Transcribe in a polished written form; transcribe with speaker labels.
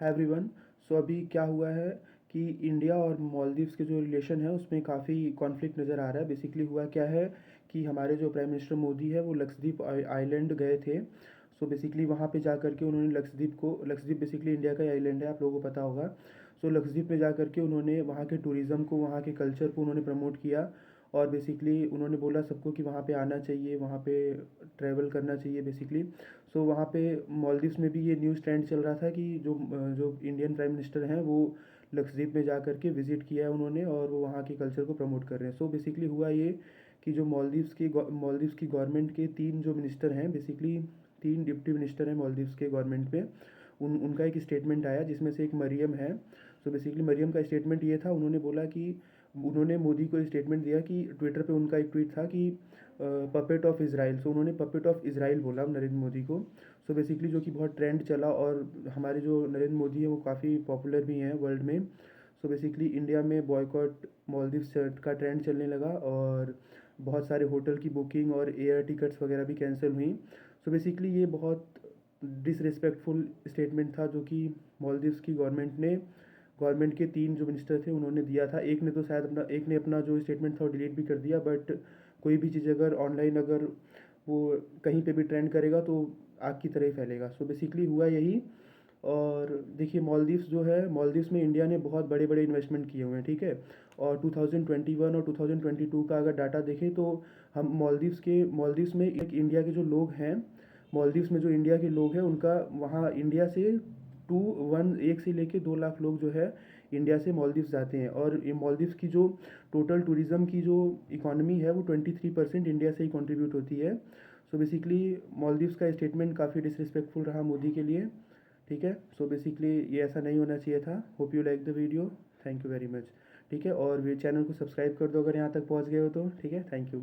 Speaker 1: Hi everyone. सो अभी क्या हुआ है कि इंडिया और मालदीव्स के जो रिलेशन है उसमें काफ़ी कॉन्फ्लिक्ट नज़र आ रहा है। बेसिकली हुआ क्या है कि हमारे जो प्राइम मिनिस्टर मोदी है वो लक्षद्वीप आइलैंड गए थे। सो बेसिकली वहाँ पे जा कर के उन्होंने लक्षद्वीप बेसिकली इंडिया का ही आइलैंड है, आप लोगों को पता होगा। सो लक्षद्वीप में जा कर के उन्होंने वहाँ के टूरिज़्म को, वहाँ के कल्चर को उन्होंने प्रमोट किया। और बेसिकली उन्होंने बोला सबको कि वहाँ पे आना चाहिए, वहाँ पे ट्रैवल करना चाहिए बेसिकली। सो वहाँ पे मालदीव्स में भी ये न्यूज़ ट्रेंड चल रहा था कि जो इंडियन प्राइम मिनिस्टर हैं वो लक्षद्वीप में जा कर के विज़िट किया है उन्होंने, और वो वहाँ के कल्चर को प्रमोट कर रहे हैं। सो बेसिकली हुआ ये कि जो मालदीव्स की गवर्नमेंट के तीन जो मिनिस्टर हैं, बेसिकली तीन डिप्टी मिनिस्टर हैं मालदीव्स के गवर्नमेंट पे। उनका एक स्टेटमेंट आया जिसमें से एक मरियम है। सो बेसिकली मरियम का स्टेटमेंट ये था, उन्होंने बोला कि उन्होंने मोदी को स्टेटमेंट दिया कि ट्विटर पे उनका एक ट्वीट था कि पपेट ऑफ इज़राइल। सो उन्होंने पपेट ऑफ इज़राइल बोला नरेंद्र मोदी को। सो बेसिकली जो कि बहुत ट्रेंड चला, और हमारे जो नरेंद्र मोदी है वो काफ़ी पॉपुलर भी हैं वर्ल्ड में। सो बेसिकली इंडिया में बॉयकॉट मालदीव्स का ट्रेंड चलने लगा, और बहुत सारे होटल की बुकिंग और एयर टिकट्स वगैरह भी कैंसिल हुई। सो बेसिकली ये बहुत डिसरिस्पेक्टफुल स्टेटमेंट था जो कि मालदीव्स की गवर्नमेंट के तीन जो मिनिस्टर थे उन्होंने दिया था। एक ने अपना जो स्टेटमेंट था वो डिलीट भी कर दिया, बट कोई भी चीज़ अगर ऑनलाइन अगर वो कहीं पे भी ट्रेंड करेगा तो आग की तरह ही फैलेगा। सो बेसिकली हुआ यही। और देखिए मालदीव्स जो है, मालदीव्स में इंडिया ने बहुत बड़े बड़े इन्वेस्टमेंट किए हुए हैं, ठीक है। और 2021 और 2022 का अगर डाटा देखें तो हम मालदीव्स में एक इंडिया के जो लोग हैं, मालदीव्स में जो इंडिया के लोग हैं उनका वहाँ इंडिया से 1 से लेके 2 लाख लोग जो है इंडिया से मालदीव्स जाते हैं। और ये मालदीव्स की जो टोटल टूरिज़्म की जो इकॉनमी है वो 23% इंडिया से ही कंट्रीब्यूट होती है। सो बेसिकली मालदीव्स का स्टेटमेंट काफ़ी डिसरिस्पेक्टफुल रहा मोदी के लिए, ठीक है। सो बेसिकली ये ऐसा नहीं होना चाहिए था। Hope you like the video. Thank you very much. ठीक है, और चैनल को सब्सक्राइब कर दो अगर यहाँ तक पहुँच गए हो तो, ठीक है। Thank you.